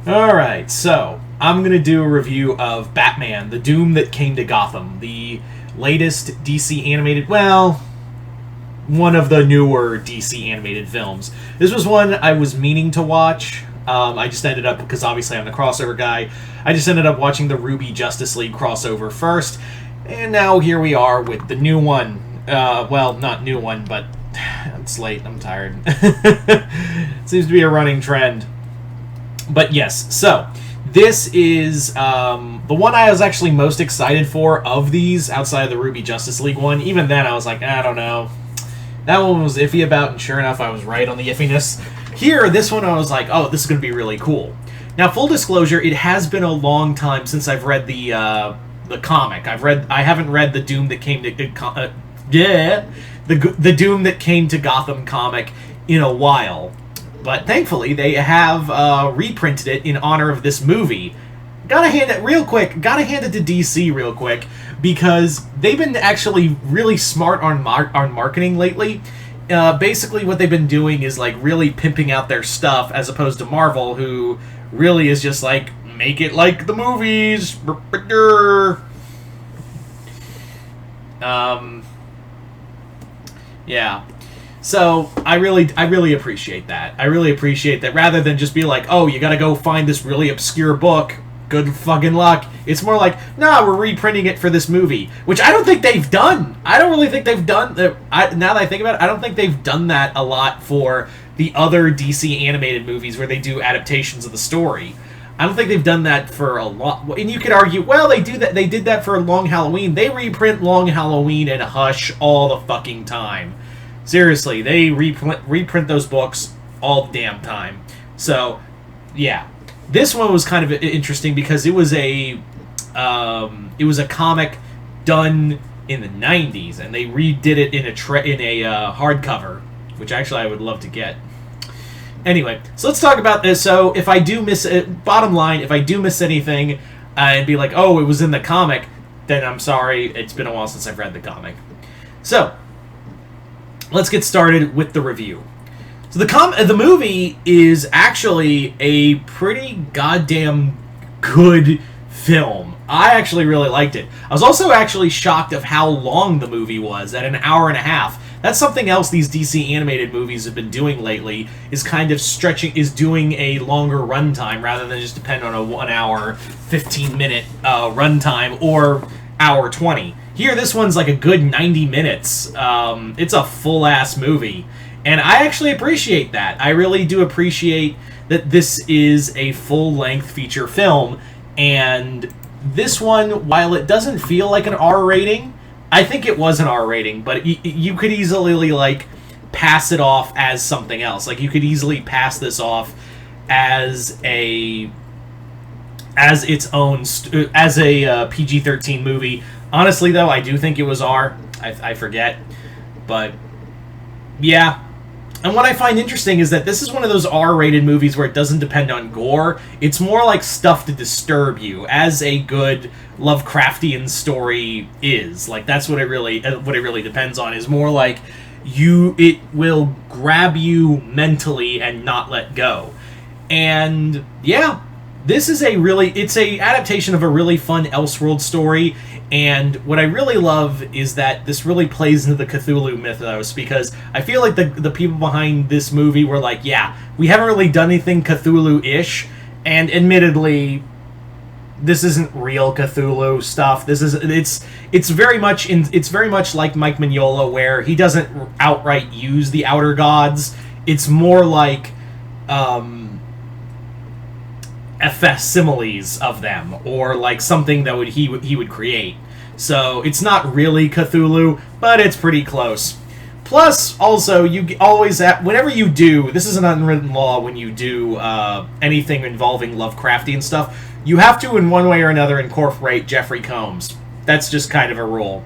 Alright, so I'm going to do a review of Batman, The Doom That Came to Gotham, the latest DC animated, well, one of the newer DC animated films. This was one I was meaning to watch. I just ended up, because obviously I'm the crossover guy, I just ended up watching the Ruby Justice League crossover first, and now here we are with the new one. Well, not new one, but it's late, I'm tired. It seems to be a running trend. But yes, so this is the one I was actually most excited for of these, outside of the Ruby Justice League one. Even then, I was like, I don't know. That one was iffy about, and sure enough, I was right on the iffiness. Here, this one, I was like, oh, this is going to be really cool. Now, full disclosure, it has been a long time since I've read the comic. I haven't read the Doom That Came to the Doom That Came to Gotham comic in a while. But thankfully, they have reprinted it in honor of this movie. Gotta hand it to DC real quick, because they've been actually really smart on marketing lately. Basically, what they've been doing is like really pimping out their stuff, as opposed to Marvel, who really is just like, make it like the movies. Yeah. So, I really appreciate that. I really appreciate that. Rather than just be like, oh, you gotta go find this really obscure book. Good fucking luck. It's more like, nah, we're reprinting it for this movie. Which I don't think they've done. I don't really think they've done... now that I think about it, I don't think they've done that a lot for the other DC animated movies where they do adaptations of the story. I don't think they've done that for a lot. And you could argue, well, they did that for Long Halloween. They reprint Long Halloween and Hush all the fucking time. Seriously, they reprint those books all the damn time. So, yeah. This one was kind of interesting because it was a comic done in the 90s, and they redid it in a hardcover, which actually I would love to get. Anyway, so let's talk about this. So, if I do miss it, bottom line, if I do miss anything and be like, oh, it was in the comic, then I'm sorry. It's been a while since I've read the comic. So, let's get started with the review. So the movie is actually a pretty goddamn good film. I actually really liked it. I was also actually shocked of how long the movie was, at an hour and a half. That's something else these DC animated movies have been doing lately, is kind of doing a longer runtime rather than just depend on a 1 hour, 15-minute runtime or hour 20. Here, this one's like a good 90 minutes. It's a full-ass movie. And I actually appreciate that. I really do appreciate that this is a full-length feature film. And this one, while it doesn't feel like an R rating, I think it was an R rating, but you could easily, like, pass it off as something else. Like, you could easily pass this off as its own, as a PG-13 movie. Honestly, though, I do think it was R. I forget. But, yeah. And what I find interesting is that this is one of those R-rated movies where it doesn't depend on gore. It's more like stuff to disturb you, as a good Lovecraftian story is. Like, that's what it really depends on. Is more like it will grab you mentally and not let go. And yeah, this is it's a adaptation of a really fun Elseworld story. And what I really love is that this really plays into the Cthulhu mythos, because I feel like the people behind this movie were like, yeah, we haven't really done anything Cthulhu-ish, and admittedly, this isn't real Cthulhu stuff. It's very much like Mike Mignola, where he doesn't outright use the outer gods. It's more like facsimiles of them, or like something that he would create. So it's not really Cthulhu, but it's pretty close. Plus, also, you always whenever you do, this is an unwritten law when you do anything involving Lovecraftian stuff, you have to, in one way or another, incorporate Jeffrey Combs. That's just kind of a rule.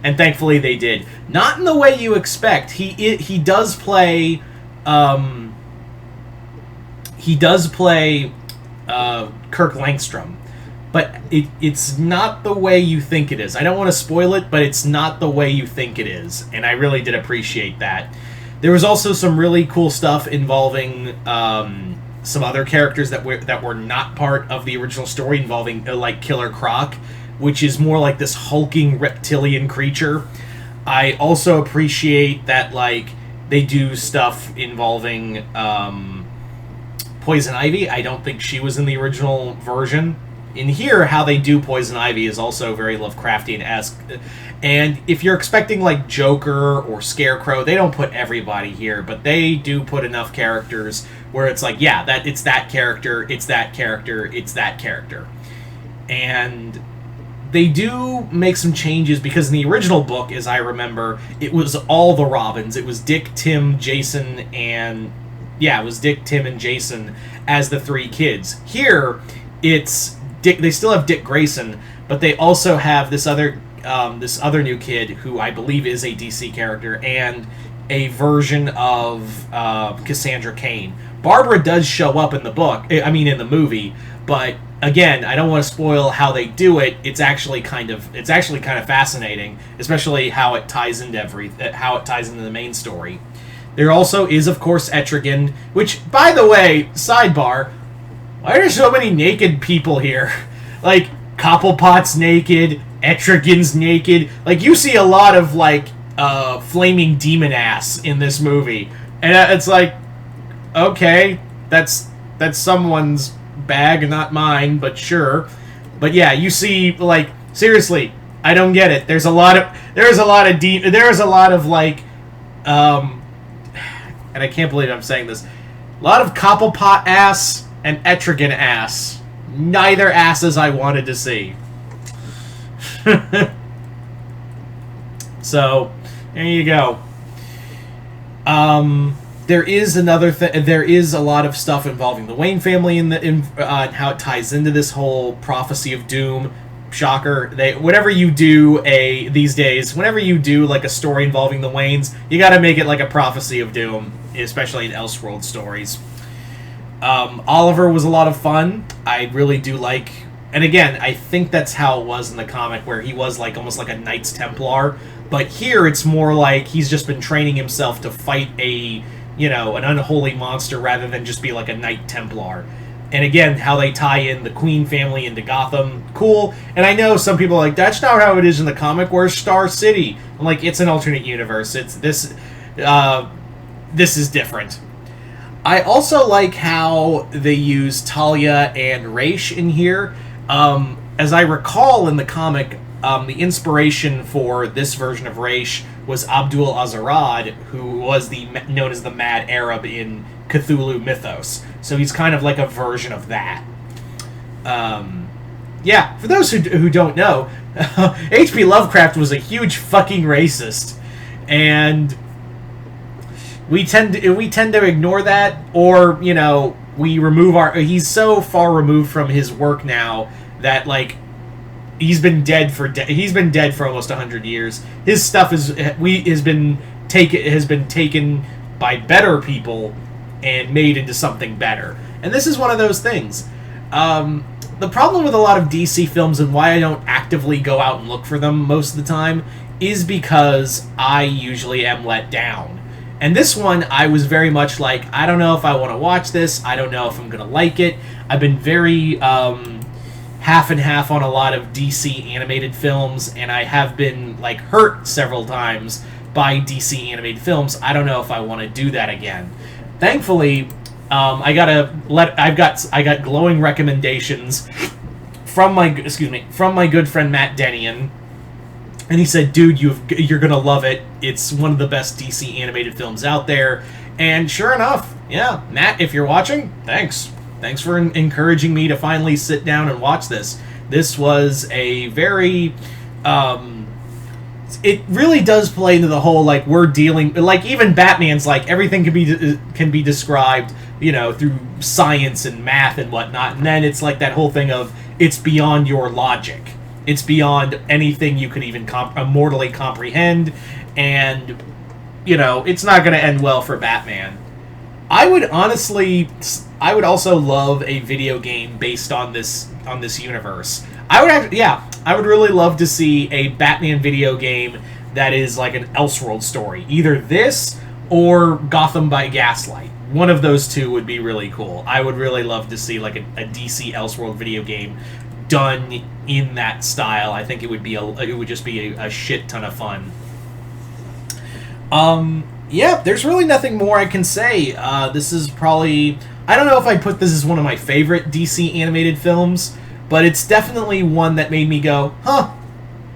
And thankfully they did. Not in the way you expect. He does play Kirk Langstrom, but it's not the way you think it is. I don't want to spoil it, but it's not the way you think it is, and I really did appreciate that. There was also some really cool stuff involving some other characters that were not part of the original story, involving like Killer Croc, which is more like this hulking reptilian creature. I also appreciate that like they do stuff involving Poison Ivy. I don't think she was in the original version. In here, how they do Poison Ivy is also very Lovecraftian-esque. And if you're expecting like Joker or Scarecrow, they don't put everybody here, but they do put enough characters where it's like, yeah, that it's that character, it's that character, it's that character. And they do make some changes, because in the original book, as I remember, it was all the Robins. It was Dick, Tim, Jason, and... yeah, it was Dick, Tim, and Jason as the three kids. Here, it's Dick. They still have Dick Grayson, but they also have this other new kid who I believe is a DC character, and a version of Cassandra Cain. Barbara does show up in the book. I mean, in the movie, but again, I don't want to spoil how they do it. It's actually kind of fascinating, especially how it ties into the main story. There also is, of course, Etrigan, which, by the way, sidebar, why are there so many naked people here? Like, Cobblepot's naked, Etrigan's naked. Like, you see a lot of, like, flaming demon ass in this movie. And it's like, okay, that's someone's bag, not mine, but sure. But yeah, you see, like, seriously, I don't get it. There's a lot of, like, and I can't believe I'm saying this, a lot of Cobblepot ass and Etrigan ass. Neither asses I wanted to see. So, there you go. There is there is a lot of stuff involving the Wayne family and how it ties into this whole prophecy of doom. Shocker. Whenever you do these days, whenever you do like a story involving the Waynes, you gotta make it like a prophecy of doom, especially in Elseworld stories. Oliver was a lot of fun. I really do like, and again, I think that's how it was in the comic, where he was like almost like a Knights Templar, but here it's more like he's just been training himself to fight an unholy monster rather than just be like a Knight Templar. And again, how they tie in the Queen family into Gotham, cool. And I know some people are like, that's not how it is in the comic. Where's Star City? I'm like, it's an alternate universe. It's this is different. I also like how they use Talia and Raish in here. As I recall in the comic, the inspiration for this version of Raish was Abdul Azarad, who was known as the Mad Arab in Cthulhu mythos. So he's kind of like a version of that. Yeah, for those who don't know, H.P. Lovecraft was a huge fucking racist, and we tend to ignore that, or we remove he's so far removed from his work now that like he's been dead for almost 100 years. His stuff has been taken by better people and made into something better. And this is one of those things. The problem with a lot of DC films, and why I don't actively go out and look for them most of the time, is because I usually am let down. And this one, I was very much like, I don't know if I want to watch this. I don't know if I'm going to like it. I've been very half and half on a lot of DC animated films, and I have been like hurt several times by DC animated films. I don't know if I want to do that again. Thankfully, I got glowing recommendations from my good friend Matt Denian, and he said, "Dude, you're gonna love it. It's one of the best DC animated films out there." And sure enough, yeah, Matt, if you're watching, thanks for encouraging me to finally sit down and watch this. This was a very it really does play into the whole, like, we're dealing, like, even Batman's like, everything can be described, through science and math and whatnot, and then it's like that whole thing of, it's beyond your logic. It's beyond anything you could even mortally comprehend, and, it's not going to end well for Batman. I would also love a video game based on this universe. I would really love to see a Batman video game that is like an Elseworld story. Either this, or Gotham by Gaslight. One of those two would be really cool. I would really love to see like a DC Elseworld video game done in that style. I think it would just be a shit ton of fun. Yeah, there's really nothing more I can say. This is probably... I don't know if I put this as one of my favorite DC animated films, but it's definitely one that made me go, huh,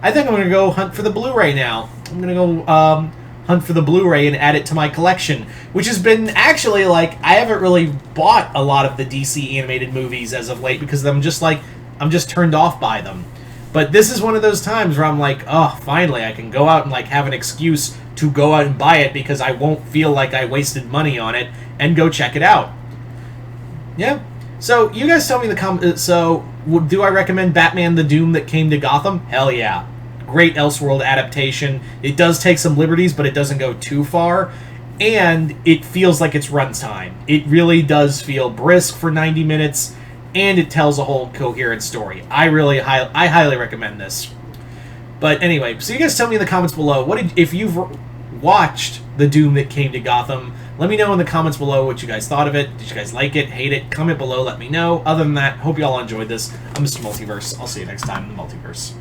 I think I'm going to go hunt for the Blu-ray now. I'm going to go hunt for the Blu-ray and add it to my collection, which has been actually, like, I haven't really bought a lot of the DC animated movies as of late because I'm just turned off by them. But this is one of those times where I'm like, oh, finally, I can go out and, like, have an excuse to go out and buy it because I won't feel like I wasted money on it and go check it out. Yeah. So, you guys tell me in the comments, do I recommend Batman the Doom That Came to Gotham? Hell yeah. Great Elseworld adaptation. It does take some liberties, but it doesn't go too far. And it feels like it's runtime. It really does feel brisk for 90 minutes, and it tells a whole coherent story. I highly recommend this. But anyway, so you guys tell me in the comments below, if you've watched The Doom That Came to Gotham, let me know in the comments below what you guys thought of it. Did you guys like it, hate it? Comment below, let me know. Other than that, hope you all enjoyed this. I'm Mr. Multiverse. I'll see you next time in the Multiverse.